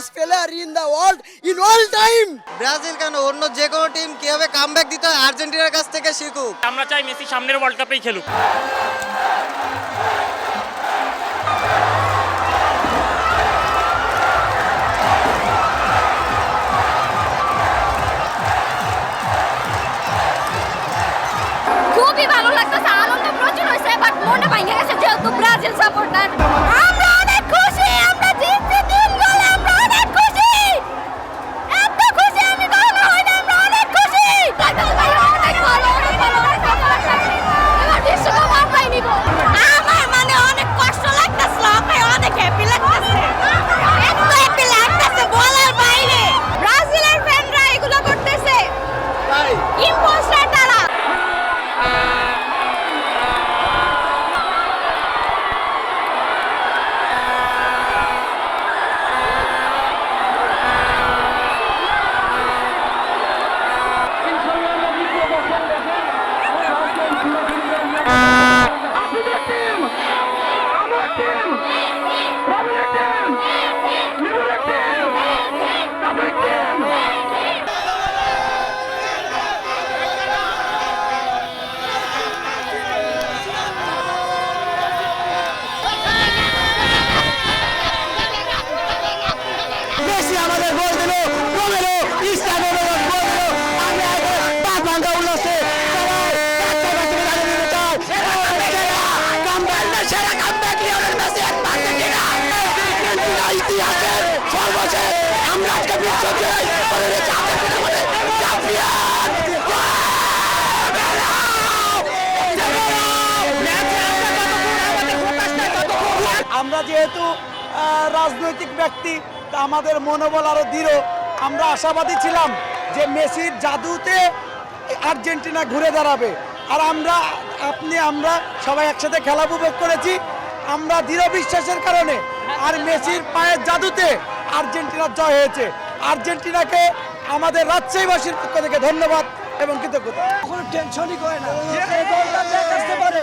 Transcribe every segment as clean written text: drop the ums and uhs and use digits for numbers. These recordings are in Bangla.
greatest player in the world in all time. Brazil কেন অন্য যে কোনো টিম কিভাবে কামব্যাক দিতে হয় আর্জেন্টিনার কাছ থেকে শিখুক। আমরা চাই মেসি সামনের ওয়ার্ল্ড কাপেই খেলুক। খুবই ভালো লাগতেছে, আনন্দ প্রচুর হয়েছে, বাট মনে ভেঙে গেছে যেহেতু ব্রাজিল সাপোর্টার। আমরা অনেক খুশি, আমরা জিতছি 3 গোলে, আমরা অনেক খুশি। এত খুশি আমি কখনো হইনি, আমরা অনেক খুশি। অনেক ভালো, অনেক ভালো, অনেক ভালো। এবার বিশ্বকাপ আমরাই নিব। আমার মানে অনেক কষ্ট লাগতেছিল, আমার অনেক হ্যাপি লাগতেছে। এত হ্যাপি লাগতেছে বলার বাইরে। ব্রাজিলের ফ্যানরা এগুলো করতেছে, ইম্পোস্টার তারা। মেসি আমাদের গোল দিল, রোমেরো ক্রিস্টিয়ানো রোনালদো গোল দিল। আমরা এখন বাদ ভাঙা উল্লাসে সেরা কামব্যাক লিওনেল মেসি আর্জেন্টিনা ইতিহাসের সর্বশেষ আমরা আজকে বিশ্বজয় করে রেখেছি আর্জেন্টিনা আমাদের চ্যাম্পিয়ন। আমরা যেহেতু রাজনৈতিক ব্যক্তি, তা আমাদের মনোবল আরো দৃঢ়। আমরা আশাবাদী ছিলাম যে মেসির জাদুতে আর্জেন্টিনা ঘুরে দাঁড়াবে, আর আমরা সবাই একসাথে খেলা উপভোগ করেছি। আমরা দৃঢ় বিশ্বাসের কারণে আর মেসির পায়ের জাদুতে আর্জেন্টিনার জয় হয়েছে। আর্জেন্টিনাকে আমাদের রাজশাহীবাসীর পক্ষ থেকে ধন্যবাদ এবং কৃতজ্ঞতা। কোনো টেনশনই করে না, এই গোলটা ব্যাক আসতে পারে।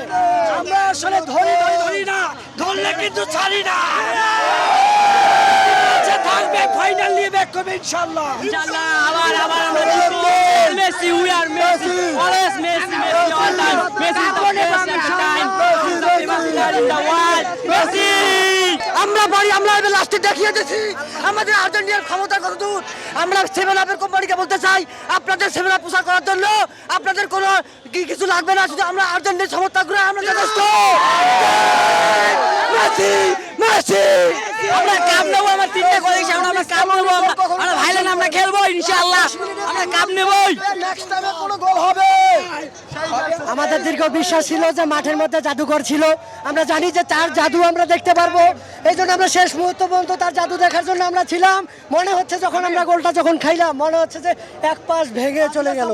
আমরা আসলে ধরি না, ধরলে কিন্তু ছাড়ি না। থাকবে ফাইনাল নিয়ে ব্যাক করবে ইনশাআল্লাহ। আবার আমরা জিতবো। Messi, we are Messi, always Messi, Messi all time. Messi is the best time, player in the world. Messi আমরা এবার লাস্টে দেখিয়ে দিয়েছি আমাদের আর্জেন্টিনার ক্ষমতা কত দূর। আমরা 7-Up-এর কোম্পানিকে বলতে চাই, আপনাদের 7-Up প্রচার করার জন্য আপনাদের কোনো কিছু লাগবে না, শুধু আমরা আর্জেন্টিনার সমর্থক করে আমরা যথেষ্ট। মেসি মেসি আমরা কাপ নেবো, আমার 3টা গোল হয়েছে, আমরা কাপ নেবো, আমরা ভাইলেন আমরা খেলবো ইনশাআল্লাহ, আমরা কাপ নেবই। নেক্সট টাইমে কোনো গোল হবে। আমাদের দীর্ঘ বিশ্বাস ছিল যে মাঠের মধ্যে জাদুঘর ছিল। আমরা জানি যে তার জাদু আমরা দেখতে পারবো, এই জন্য আমরা শেষ মুহূর্ত পর্যন্ত তার জাদু দেখার জন্য আমরা ছিলাম। মনে হচ্ছে যখন আমরা গোলটা খাইলাম, মনে হচ্ছে যে এক পাশ ভেঙে চলে গেল।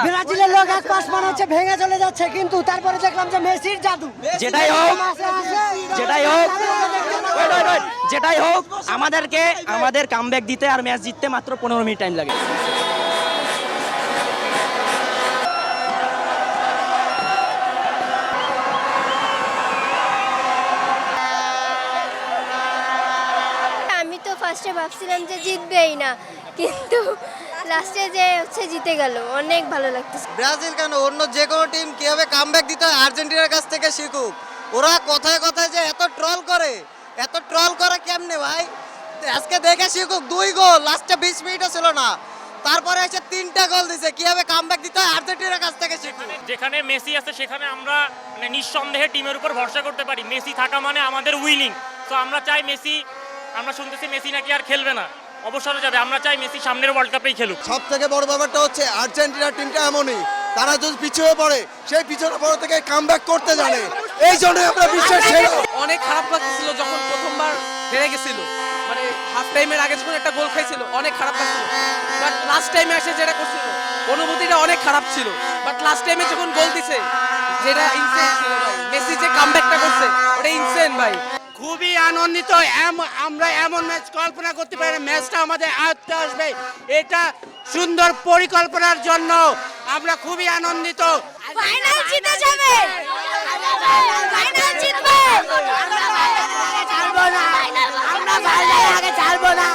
ব্রাজিলের লোক এক পাশ মনে হচ্ছে ভেঙে চলে যাচ্ছে, কিন্তু তারপরে দেখলাম যে মেসির জাদু। যেটাই হোক যেটাই হোক আমাদেরকে আমাদের কামব্যাক দিতে আর ম্যাচ জিততে মাত্র 15 মিনিট টাইম লাগে। আমি তো ফার্স্টে ভাবছিলাম যে জিতবেই না, কিন্তু লাস্টে যে জিতে গেল, অনেক ভালো লাগতেছে। ব্রাজিল কেন অন্য যে কোনো টিম কিভাবে কামব্যাক দিতে হয় আর্জেন্টিনার কাছ থেকে শিখুক। ওরা কথায় কথায় যে এত ট্রল করে কেমনে ভাই, আজকে দেখে শিখুক। 2 গোল লাস্টে 20 মিনিটও ছিল না, তারপরে এসে 3টা গোল দিছে। কিভাবে কামব্যাক দিতে হয় আর্জেন্টিনার কাছ থেকে শিখুক। যেখানে মেসি আছে সেখানে আমরা মানে নিঃসন্দেহে টিমের উপর ভরসা করতে পারি। মেসি থাকা মানে আমাদের উইনিং। তো আমরা চাই মেসি, আমরা শুনতেছি মেসি নাকি আর খেলবে না, অবসরে যাবে। আমরা চাই মেসি সামনের ওয়ার্ল্ড কাপেই খেলুক। সব থেকে বড় ব্যাপারটা হচ্ছে আর্জেন্টিনার টিমটা এমনই, তারা যদি পিছিয়ে পড়ে সেই পিছনে পড়ে থেকে কামব্যাক করতে জানে। এই জন্যই আমরা বিশ্বের সেরা। অনেক খারাপ লাগছিল যখন প্রথমবার হেরে গেছিল, মানে হাফ টাইমের আগে যখন একটা গোল খাইছিল অনেক খারাপ লাগছিল। বাট লাস্ট টাইমে এসে যেটা করছিল অনুভূতিটা অনেক খারাপ ছিল, বাট লাস্ট টাইমে যখন গোল দিছে যেটা ইনসেন ছিল ভাই। মেসি যে কামব্যাকটা করছে ওটা ইনসেন ভাই। খুবই আনন্দিত। আমরা এমন ম্যাচ কল্পনা করতে পারি না, ম্যাচটা আমাদের আয়ত্তে আসবে, এটা সুন্দর পরিকল্পনার জন্য আমরা খুবই আনন্দিত। ফাইনাল জিতে যাবে, ফাইনাল জিতবে। আমরা ফাইনাল আগে ছাড়বো না।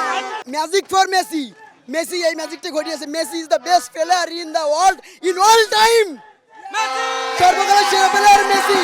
Magic for Messi. মেসি এই ম্যাজিকটা ঘটিয়েছে। Messi is the best player in the world in all time. সর্বকালের সেরা প্লেয়ার মেসি।